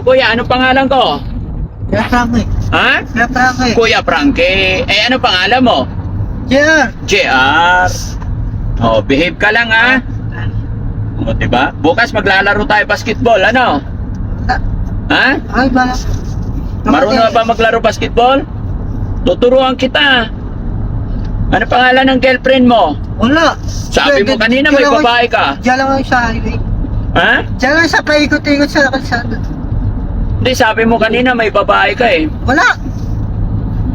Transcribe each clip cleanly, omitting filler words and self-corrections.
Kuya, anong pangalan ko? Kuya Frankie. Ha? Kuya Frankie. Kuya Frankie. Eh, ano pangalan mo? JR. JR. Oh, behave ka lang, ha? O, diba? Bukas maglalaro tayo basketball, ano? Ha? Ay, ba? Marunong ba maglaro basketball? Tuturuan kita. Ano pangalan ng girlfriend mo? Wala. Sabi mo kanina may babae ka. Diyan lang ako sa highway. Ha? Diyan lang sa paikot-ikot sa kalsada. Hindi, sabi mo kanina may babae ka eh. Wala.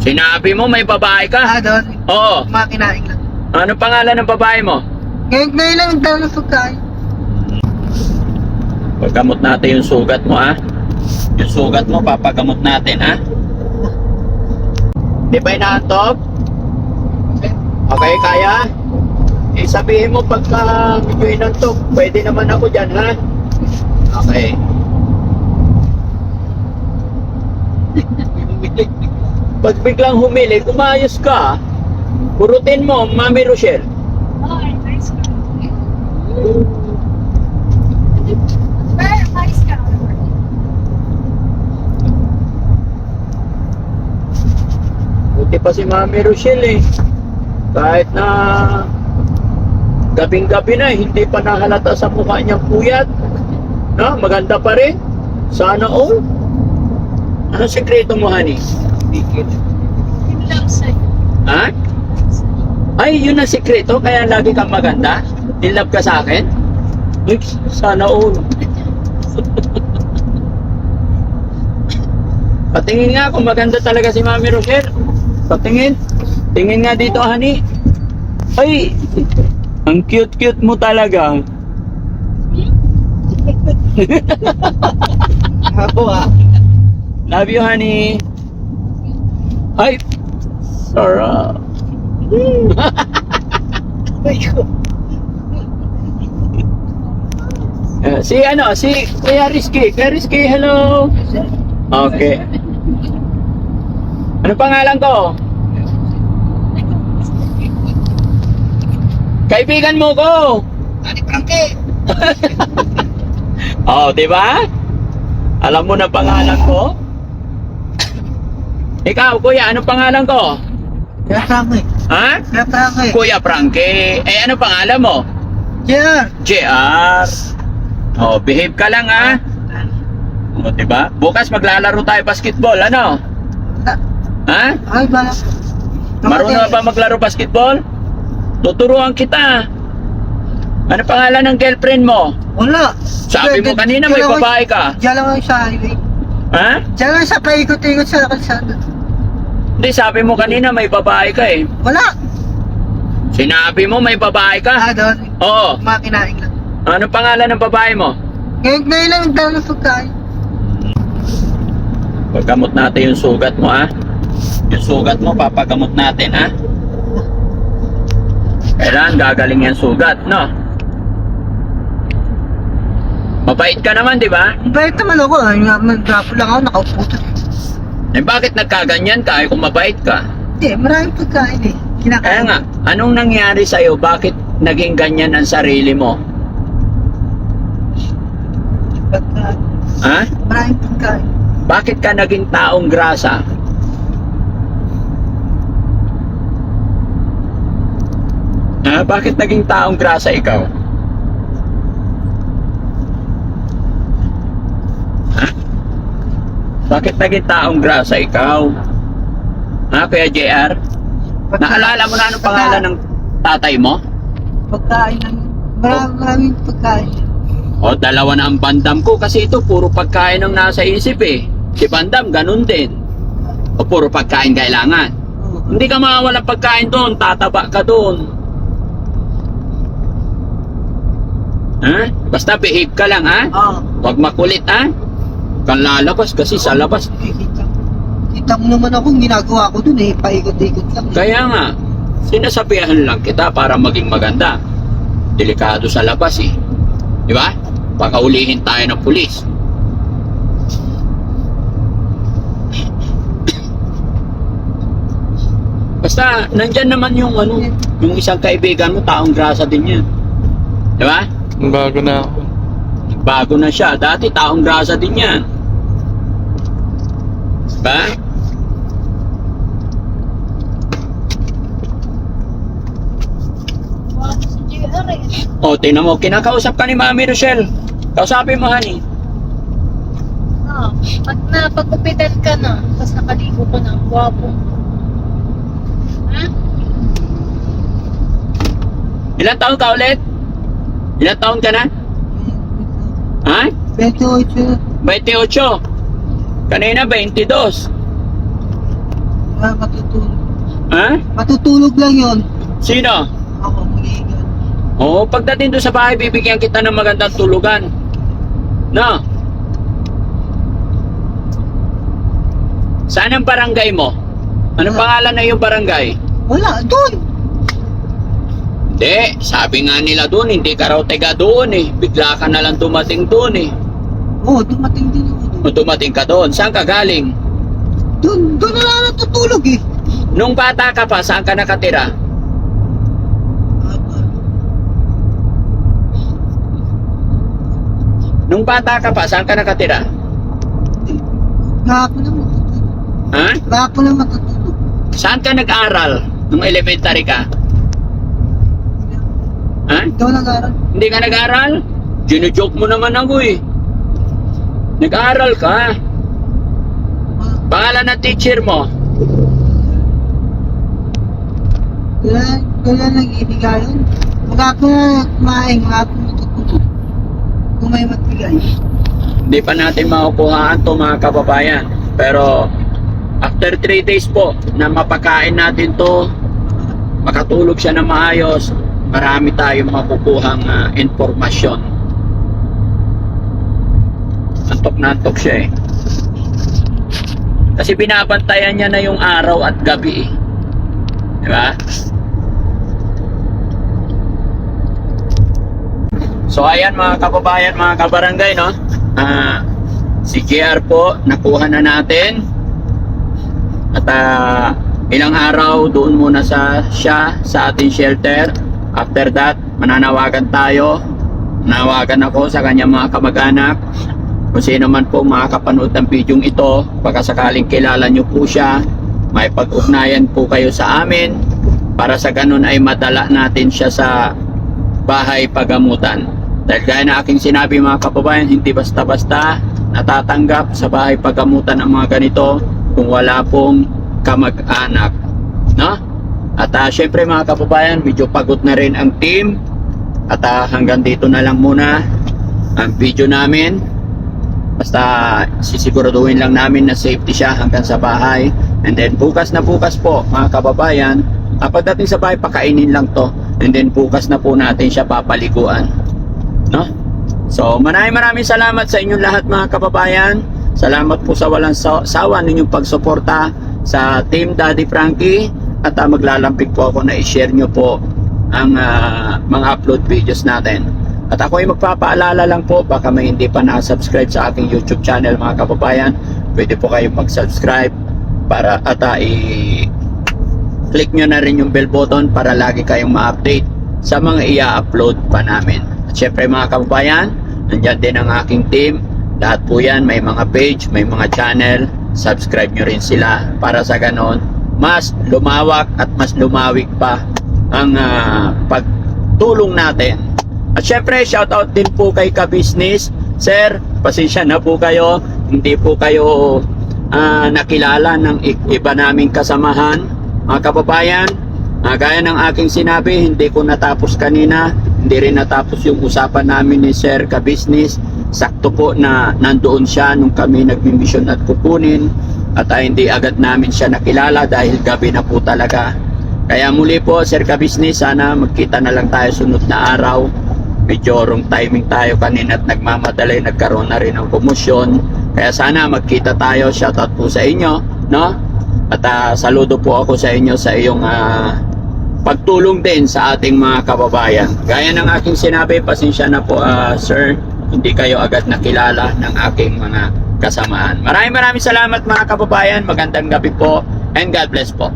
Sinabi mo may babae ka? Doon. Oo. Makinain lang. Ano pangalan ng babae mo? Ngayon lang ang dala ng pagkain. Paggamot natin yung sugat mo, ha? Yung sugat mo, papagamot natin, ha? Di ba inaantok? Okay, kaya? Eh, sabihin mo pagka medyo inantok, pwede naman ako dyan, ha? Okay. Pag biglang humilig, umayos ka. Purutin mo, Mami Rochelle. Ay, nice ka. Very nice ka. Buti pa si Mami Rochelle eh. Kahit na gabing-gabi na, hindi pa nahalata sa mukha niyang puyat. No? Maganda pa rin. Sana all. Ano sekreto mo, honey? In love sa'yo. Ha? Ay, yun ang sekreto, kaya lagi kang maganda? In love ka sa akin? Uy, sana all. Patingin nga kung maganda talaga si Mami Rochelle. Patingin. Tingin nga dito, honey. Ay, ang cute-cute mo talaga. Ako Love you, honey. Ay, sarap. Si Kuya Rizky. Kuya Rizky, hello. Okay. Ano pangalan ko? Kaibigan mo ko. Ani Frankie. Oh, di ba? Alam mo na pangalan ko? Ikaw, kuya, ano pangalan ko? Kuya Frankie. Ha? Kuya Frankie. Kuya Frankie. Eh, ano pangalan mo? JR. JR. Oh, behave ka lang, ha? O, di ba? Bukas maglalaro tayo basketball, ano? Ha? Ay, ba? Marunong ba maglaro basketball? Tuturuan kita. Ano pangalan ng girlfriend mo? Wala. Sabi mo kanina may babae ka. Diyan lang ako sa highway. Ha? Diyan lang sa paikot-ikot sa kalsada. Hindi, sabi mo kanina may babae ka eh. Wala. Sinabi mo may babae ka? Doon. Oo. Makinain lang. Ano pangalan ng babae mo? Ngayon lang ang dala ng pagkain. Paggamot natin yung sugat mo, ha? Yung sugat mo, papagamot natin, ha? Kailangan gagaling yung sugat, no? Mabait ka naman, di ba? Bait naman ako. Nag-drapo lang ako. Nakaupo to. Eh bakit nagkaganyan ka? Kung mabait ka? Hindi, maraming pagkain eh. Kaya Kinakain. nga, anong nangyari sa'yo? Bakit naging ganyan ang sarili mo? Pagkain. Ha? Maraming pagkain. Bakit ka naging taong grasa? Ha? Bakit naging taong grasa ikaw? Ha? Bakit naging taong grasa ikaw? Ha, Kuya JR? Naalala mo na anong pangalan ng tatay mo? Pagkain lang. Maraming pagkain. O, dalawa na ang bandam ko kasi ito puro pagkain ang nasa isip eh. Si bandam, ganun din. O, puro pagkain kailangan. Hindi ka mawawala pagkain doon, tataba ka doon. Ha? Basta behave ka lang, ha? Oo. Huwag makulit, ha? Huwag kang lalabas kasi sa labas. Kita mo naman ako, ginagawa ko dun eh. Paikot-ikot lang. Kaya nga, sinasabihan lang kita para maging maganda. Delikado sa labas eh. Di ba? Baka ulihin tayo ng pulis. Basta, nandyan naman yung ano, yung isang kaibigan mo, taong grasa din yan. Di ba? Bago na ako. Bago na siya. Dati taong grasa din yan. ba? Wow, si JR eh. O, tingnan mo, kinakausap ka ni Mami Rochelle. Kausapin mo, honey. Ah, pag napagupitan ka na, tapos nakaligo ka na, gwapo. Ha? Ilan taon ka ulit? Ilan taon ka na? Ha? 28. 28. Kanina 22. Matutulog. Ha? Matutulog lang yun. Sino? Ako, mag-iigan. Oo, pagdating doon sa bahay, bibigyan kita ng magandang tulugan. No? Saan ang barangay mo? Anong pangalan na yung barangay? Wala, doon. Hindi, sabi nga nila doon, hindi ka raw taga doon eh. Bigla ka na lang dumating doon eh. Oo, dumating din ako doon. O dumating ka doon, saan ka galing? Doon na lang natutulog eh. Nung bata ka pa, saan ka nakatira? Nung bata ka pa, saan ka nakatira? Gahapon lang matutulog. Ha? Gahapon lang matutulog. Saan ka nag-aral nung elementary ka? Ha? Ikaw nag-aaral. Hindi ka nag-aral? Gino-joke mo naman ako eh. Nag-aral ka. Pangalan ng teacher mo? Wala nang ibigayon. Magkakon na kumain, magkakon matutulog. Kung may magbigay. Hindi pa natin makukuhaan to mga kababayan. Pero after 3 days po na mapakain natin to, makatulog siya na maayos, marami tayong makukuhang informasyon. Antok na antok siya eh. Kasi binabantayan niya na yung araw at gabi eh. Diba? So ayan mga kababayan, mga kabarangay, no? Si JR po, nakuha na natin. At ilang araw doon muna siya sa ating shelter. After that, mananawagan tayo. Nawagan ako sa kanyang mga kamag-anak. Kung sino man po makakapanood ng bidyong ito, baka sakaling kilala nyo po siya, may pag-ugnayan po kayo sa amin para sa ganun ay madala natin siya sa bahay pagamutan. Dahil gaya na aking sinabi mga kababayan, hindi basta-basta natatanggap sa bahay pagamutan ang mga ganito kung wala pong kamag-anak, no? At syempre mga kababayan, medyo pagod na rin ang team. At hanggang dito na lang muna ang video namin. Basta sisiguraduhin lang namin na safety siya hanggang sa bahay. And then bukas na bukas po mga kababayan, pagdating sa bahay pakainin lang to. And then bukas na po natin siya papaliguan, no? So maraming salamat sa inyong lahat mga kababayan. Salamat po sa walang sawa ninyong pagsuporta sa Team Daddy Frankie. At maglalampig po ako na i-share nyo po ang mga upload videos natin. At ako ay magpapaalala lang po, baka may hindi pa na-subscribe sa aking YouTube channel mga kababayan, pwede po kayong mag-subscribe para at i-click nyo na rin yung bell button para lagi kayong ma-update sa mga i-upload pa namin. At syempre mga kababayan, nandyan din ang aking team. Lahat po yan, may mga page, may mga channel. Subscribe nyo rin sila para sa ganon mas lumawak at mas lumawig pa ang pagtulong natin. At syempre, shoutout din po kay Ka-Business. Sir, pasensya na po kayo. Hindi po kayo nakilala ng iba naming kasamahan. Mga kababayan, gaya ng aking sinabi, hindi ko natapos kanina. Hindi rin natapos yung usapan namin ni Sir Ka-Business. Sakto po na nandoon siya nung kami nagmimisyon at kukunin. At hindi agad namin siya nakilala dahil gabi na po talaga. Kaya muli po, Sir Ka-Business, sana magkita na lang tayo sunod na araw. Medyo wrong timing tayo kanina at nagmamadali, nagkaroon na rin ng komosyon. Kaya sana magkita tayo. Shoutout po sa inyo, no? At saludo po ako sa inyo sa iyong pagtulong din sa ating mga kababayan. Gaya ng aking sinabi, pasensya na po sir, hindi kayo agad nakilala ng aking mga kasamaan. Maraming salamat mga kababayan. Magandang gabi po and God bless po.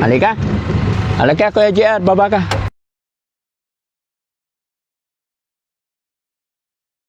Halika. Halika, Kuya JR, baba ka.